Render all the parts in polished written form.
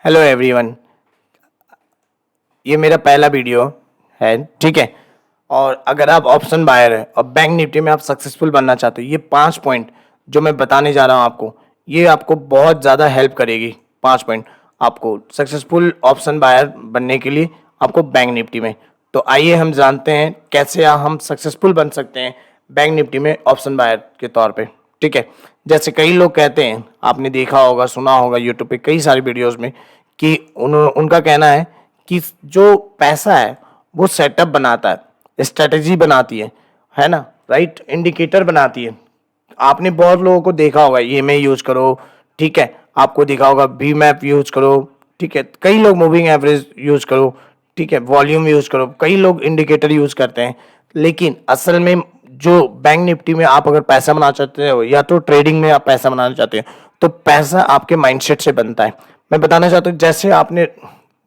Hello everyone, ये मेरा पहला वीडियो है। ठीक है। और अगर आप ऑप्शन बायर है और बैंक निफ्टी में आप सक्सेसफुल बनना चाहते हो, ये 5 पॉइंट जो मैं बताने जा रहा हूँ आपको, ये आपको बहुत ज़्यादा हेल्प करेगी। 5 पॉइंट आपको सक्सेसफुल ऑप्शन बायर बनने के लिए आपको बैंक निफ्टी में। तो आइए हम जानते हैं कैसे हम सक्सेसफुल बन सकते हैं बैंक निफ्टी में ऑप्शन बायर के तौर पे। ठीक है। जैसे कई लोग कहते हैं, आपने देखा होगा, सुना होगा यूट्यूब पे कई सारी वीडियोस में, कि उनका कहना है कि जो पैसा है वो सेटअप बनाता है, स्ट्रेटजी बनाती है ना, राइट, इंडिकेटर बनाती है। आपने बहुत लोगों को देखा होगा, ये में यूज करो, ठीक है, आपको देखा होगा बी मैप यूज करो, ठीक है, कई लोग मूविंग एवरेज यूज करो, ठीक है, वॉल्यूम यूज करो, कई लोग इंडिकेटर यूज करते हैं। लेकिन असल में जो बैंक निफ्टी में आप अगर पैसा बनाना चाहते हो या तो ट्रेडिंग में आप पैसा बनाना चाहते हो, तो पैसा आपके माइंडसेट से बनता है। मैं बताना चाहता हूँ, जैसे आपने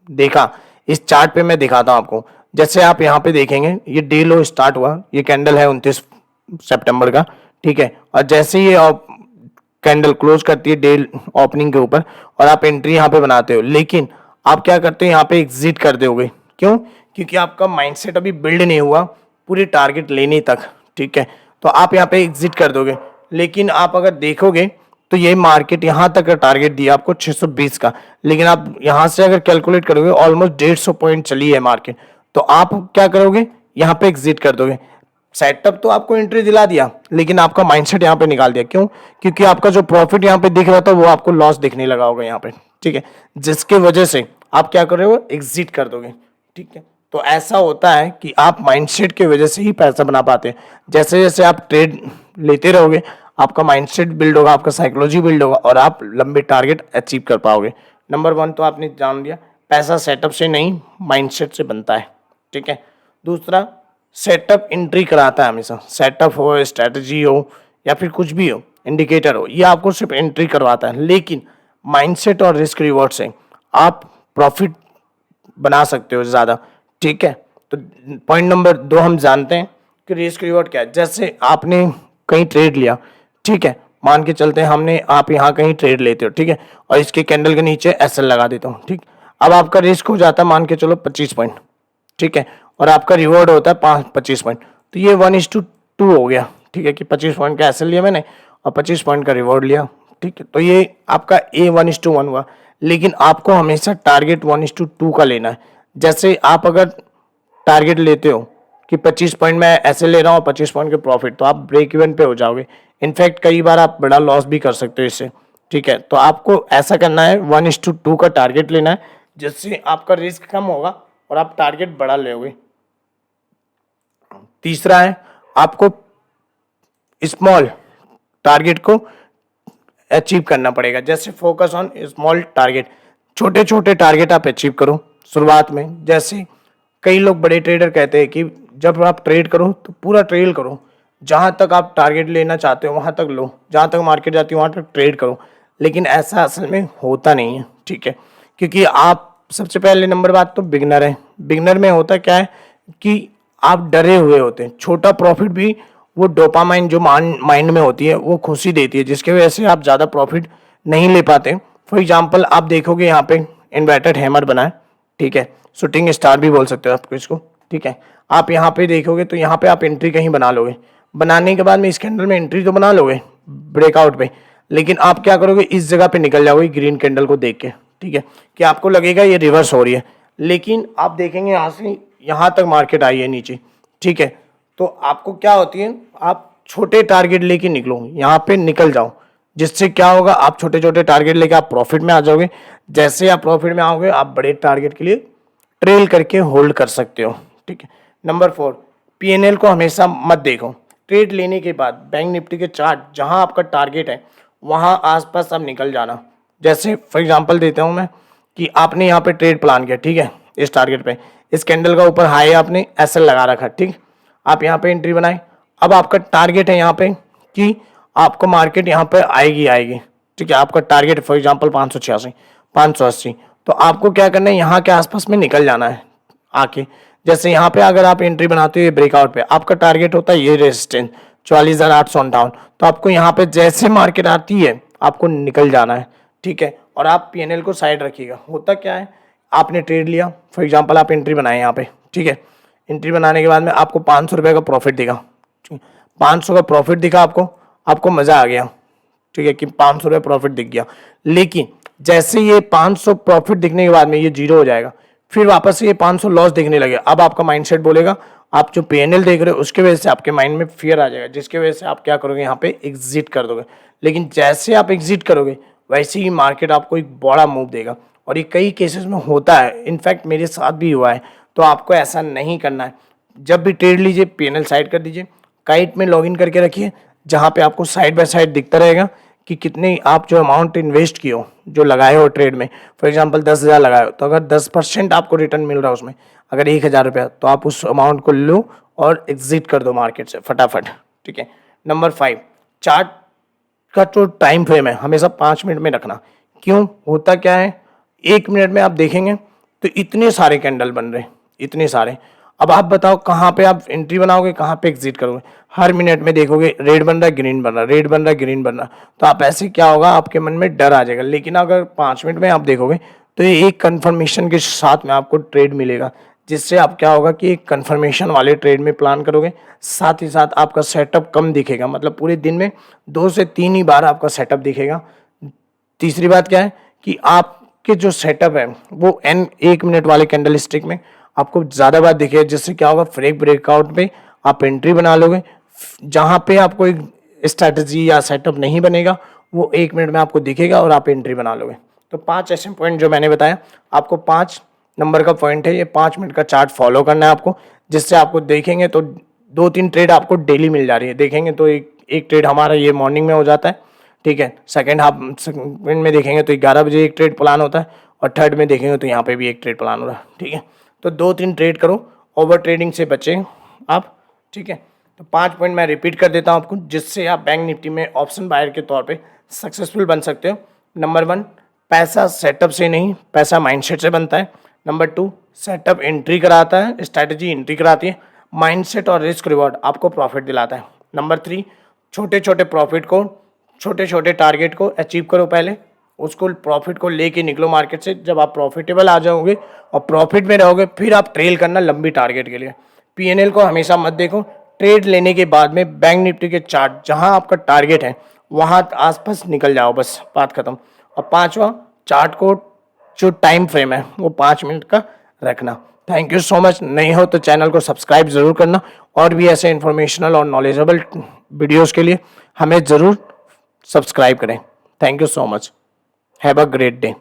देखा इस चार्ट पे, मैं दिखाता हूँ आपको। जैसे आप यहाँ पे देखेंगे, ये डे लो स्टार्ट हुआ, ये कैंडल है 29 सितंबर का, ठीक है, और जैसे ये कैंडल क्लोज करती है डे ओपनिंग के ऊपर और आप एंट्री यहाँ पे बनाते हो, लेकिन आप क्या करते हैं, यहाँ पे एग्जिट कर दोगे। क्यों? क्योंकि आपका माइंडसेट अभी बिल्ड नहीं हुआ पूरी टारगेट लेने तक, ठीक है, तो आप यहाँ पे एग्जिट कर दोगे। लेकिन आप अगर देखोगे तो ये मार्केट यहाँ तक का टारगेट दिया आपको 620 का, लेकिन आप यहाँ से अगर कैलकुलेट करोगे ऑलमोस्ट 150 पॉइंट चली है मार्केट, तो आप क्या करोगे, यहाँ पे एग्जिट कर दोगे। सेटअप तो आपको एंट्री दिला दिया, लेकिन आपका माइंडसेट यहाँ पे निकाल दिया। क्यों? क्योंकि आपका जो प्रॉफिट यहाँ पे दिख रहा था वो आपको लॉस दिखने लगा होगा यहाँ पे, ठीक है, जिसके वजह से आप क्या कर रहे हो, एग्जिट कर दोगे। ठीक है। तो ऐसा होता है कि आप माइंडसेट की वजह से ही पैसा बना पाते हैं। जैसे जैसे आप ट्रेड लेते रहोगे, आपका माइंडसेट बिल्ड होगा, आपका साइकोलॉजी बिल्ड होगा और आप लंबे टारगेट अचीव कर पाओगे। नंबर 1 तो आपने जान लिया, पैसा सेटअप से नहीं माइंडसेट से बनता है। ठीक है। दूसरा, सेटअप एंट्री कराता है हमेशा। सेटअप हो, स्ट्रेटजी हो या फिर कुछ भी हो, इंडिकेटर हो, ये आपको सिर्फ एंट्री करवाता है। लेकिन माइंडसेट और रिस्क रिवॉर्ड से आप प्रॉफिट बना सकते हो ज़्यादा। ठीक है। तो पॉइंट नंबर 2 हम जानते हैं कि रिस्क रिवॉर्ड क्या है। जैसे आपने कहीं ट्रेड लिया, ठीक है, मान के चलते हैं हमने, आप यहाँ कहीं ट्रेड लेते हो, ठीक है, और इसके कैंडल के नीचे एसएल लगा देता हूँ, ठीक। अब आपका रिस्क हो जाता है मान के चलो 25 पॉइंट, ठीक है, और आपका रिवॉर्ड होता है 25 पॉइंट। तो ये 1:2 हो गया, ठीक है, कि 25 पॉइंट का एसएल लिया मैंने और 25 पॉइंट का रिवॉर्ड लिया, ठीक है। तो ये आपका ए 1:1 हुआ। लेकिन आपको हमेशा टारगेट 1:2 का लेना है। जैसे आप अगर टारगेट लेते हो कि 25 पॉइंट मैं ऐसे ले रहा हूँ, 25 पॉइंट के प्रॉफिट, तो आप ब्रेक इवन पे हो जाओगे। इनफैक्ट कई बार आप बड़ा लॉस भी कर सकते हो इससे, ठीक है। तो आपको ऐसा करना है, 1:2 का टारगेट लेना है, जिससे आपका रिस्क कम होगा और आप टारगेट बड़ा लोगे। तीसरा है, आपको स्मॉल टारगेट को अचीव करना पड़ेगा। जैसे फोकस ऑन स्मॉल टारगेट, छोटे छोटे टारगेट आप अचीव करो शुरुआत में। जैसे कई लोग बड़े ट्रेडर कहते हैं कि जब आप ट्रेड करो तो पूरा ट्रेल करो, जहाँ तक आप टारगेट लेना चाहते हो वहाँ तक लो, जहाँ तक मार्केट जाती है वहाँ तक ट्रेड करो। लेकिन ऐसा असल में होता नहीं है, ठीक है, क्योंकि आप सबसे पहले नंबर बात तो बिगनर है। बिगनर में होता क्या है कि आप डरे हुए होते हैं। छोटा प्रॉफिट भी वो डोपामाइन जो माइंड में होती है वो खुशी देती है, जिसकी वजह से आप ज़्यादा प्रॉफिट नहीं ले पाते। फॉर एग्जांपल आप देखोगे यहाँ पे इन्वर्टेड हैमर बना है, ठीक है, शूटिंग स्टार भी बोल सकते हो आपको इसको, ठीक है। आप यहाँ पे देखोगे तो यहाँ पे आप एंट्री कहीं बना लोगे, बनाने के बाद में इस कैंडल में एंट्री तो बना लोगे ब्रेकआउट पे, लेकिन आप क्या करोगे, इस जगह पे निकल जाओगे ग्रीन कैंडल को देख के, ठीक है, कि आपको लगेगा ये रिवर्स हो रही है। लेकिन आप देखेंगे यहाँ से यहाँ तक मार्केट आई है नीचे, ठीक है, तो आपको क्या होती है, आप छोटे टारगेट लेके निकलो, यहाँ पे निकल जाओ, जिससे क्या होगा, आप छोटे छोटे टारगेट लेके आप प्रॉफिट में आ जाओगे। जैसे आप प्रॉफिट में आओगे, आप बड़े टारगेट के लिए ट्रेल करके होल्ड कर सकते हो, ठीक है। नंबर 4, पीएनएल को हमेशा मत देखो। ट्रेड लेने के बाद बैंक निफ्टी के चार्ट जहां आपका टारगेट है वहां आसपास आप निकल जाना। जैसे फॉर एग्जांपल देता हूं मैं कि आपने यहाँ पे ट्रेड प्लान किया, ठीक है, इस टारगेट पे, इस कैंडल का ऊपर हाई आपने एसएल लगा रखा, ठीक, आप यहाँ पे एंट्री बनाए। अब आपका टारगेट है यहाँ पे कि आपको मार्केट यहाँ पे आएगी आएगी, ठीक है, आपका टारगेट फॉर एग्जांपल 586 580, तो आपको क्या करना है, यहाँ के आसपास में निकल जाना है आके। जैसे यहाँ पे अगर आप एंट्री बनाते हो ये ब्रेकआउट पे, आपका टारगेट होता है ये रेजिस्टेंस 44,858, तो आपको यहाँ पे जैसे मार्केट आती है आपको निकल जाना है, ठीक है, और आप पीएनएल को साइड रखिएगा। होता क्या है, आपने ट्रेड लिया, फॉर एग्जांपल आप एंट्री बनाए यहाँ पे, ठीक है। एंट्री बनाने के बाद में आपको 500 रुपये का प्रॉफिट दिखा, 500 का प्रॉफिट दिखा आपको मज़ा आ गया, ठीक है, कि 500 रुपये प्रॉफिट दिख गया। लेकिन जैसे ये 500 प्रॉफिट दिखने के बाद में ये जीरो हो जाएगा, फिर वापस से ये 500 लॉस दिखने लगे। अब आपका माइंडसेट बोलेगा, आप जो पीएनएल देख रहे हो उसके वजह से आपके माइंड में फियर आ जाएगा, जिसके वजह से आप क्या करोगे, यहाँ पे एग्जिट कर दोगे। लेकिन जैसे आप एग्जिट करोगे वैसे ही मार्केट आपको एक बड़ा मूव देगा, और ये कई केसेस में होता है, इनफैक्ट मेरे साथ भी हुआ है। तो आपको ऐसा नहीं करना है। जब भी ट्रेड लीजिए पीएनएल साइड कर दीजिए, काइट में लॉगिन करके रखिए, जहाँ पे आपको साइड बाय साइड दिखता रहेगा कि कितने आप जो अमाउंट इन्वेस्ट किए हो, जो लगाए हो ट्रेड में, फॉर एग्जांपल 10,000 लगाए हो, तो अगर 10% आपको रिटर्न मिल रहा है उसमें, अगर 1,000 रुपया, तो आप उस अमाउंट को लो और एग्जिट कर दो मार्केट से फटाफट, ठीक है। नंबर 5, चार्ट का जो टाइम फ्रेम है हमेशा 5 मिनट में रखना। क्यों, होता क्या है, 1 मिनट में आप देखेंगे तो इतने सारे कैंडल बन रहे, इतने सारे। अब आप बताओ कहाँ पे आप एंट्री बनाओगे, कहाँ पे एग्जिट करोगे। हर मिनट में देखोगे रेड बन रहा है, ग्रीन बन रहा है, रेड बन रहा है, ग्रीन बन रहा है, तो आप ऐसे क्या होगा, आपके मन में डर आ जाएगा। लेकिन अगर 5 मिनट में आप देखोगे तो ये एक कन्फर्मेशन के साथ में आपको ट्रेड मिलेगा, जिससे आप क्या होगा कि एक कन्फर्मेशन वाले ट्रेड में प्लान करोगे। साथ ही साथ आपका सेटअप कम दिखेगा, मतलब पूरे दिन में 2 से 3 ही बार आपका सेटअप दिखेगा। तीसरी बात क्या है कि आपके जो सेटअप है वो 1 मिनट वाले कैंडल स्टिक में आपको ज़्यादा बार दिखेगा, जिससे क्या होगा, फ्रेक ब्रेकआउट पे आप एंट्री बना लोगे। जहाँ पे आपको एक स्ट्रैटेजी या सेटअप नहीं बनेगा वो 1 मिनट में आपको दिखेगा और आप एंट्री बना लोगे। तो 5 ऐसे पॉइंट जो मैंने बताया आपको, 5 नंबर का पॉइंट है ये, 5 मिनट का चार्ट फॉलो करना है आपको, जिससे आपको देखेंगे तो 2-3 ट्रेड आपको डेली मिल जा रही है। देखेंगे तो एक ट्रेड हमारा ये मॉर्निंग में हो जाता है, ठीक है। सेकंड में देखेंगे तो 11 बजे एक ट्रेड प्लान होता है, और थर्ड में देखेंगे तो यहाँ पे भी एक ट्रेड प्लान हो रहा है, ठीक है। तो 2-3 ट्रेड करो, ओवर ट्रेडिंग से बचें आप, ठीक है। तो 5 पॉइंट मैं रिपीट कर देता हूँ आपको, जिससे आप बैंक निफ्टी में ऑप्शन बायर के तौर पे सक्सेसफुल बन सकते हो। नंबर 1, पैसा सेटअप से नहीं, पैसा माइंडसेट से बनता है। नंबर 2, सेटअप एंट्री कराता है, स्ट्रैटेजी एंट्री कराती है, माइंडसेट और रिस्क रिवॉर्ड आपको प्रॉफिट दिलाता है। नंबर 3, छोटे छोटे प्रॉफिट को, छोटे छोटे टारगेट को अचीव करो, पहले उसको प्रॉफिट को लेके निकलो मार्केट से। जब आप प्रॉफिटेबल आ जाओगे और प्रॉफिट में रहोगे, फिर आप ट्रेल करना लंबी टारगेट के लिए। पीएनएल को हमेशा मत देखो, ट्रेड लेने के बाद में बैंक निफ्टी के चार्ट जहां आपका टारगेट है वहां आसपास निकल जाओ, बस बात खत्म। और 5वां, चार्ट को जो टाइम फ्रेम है वो 5 मिनट का रखना। Thank you so much. नहीं हो तो चैनल को सब्सक्राइब ज़रूर करना, और भी ऐसे इन्फॉर्मेशनल और नॉलेजेबल वीडियोस के लिए हमें ज़रूर सब्सक्राइब करें। Thank you so much. Have a great day.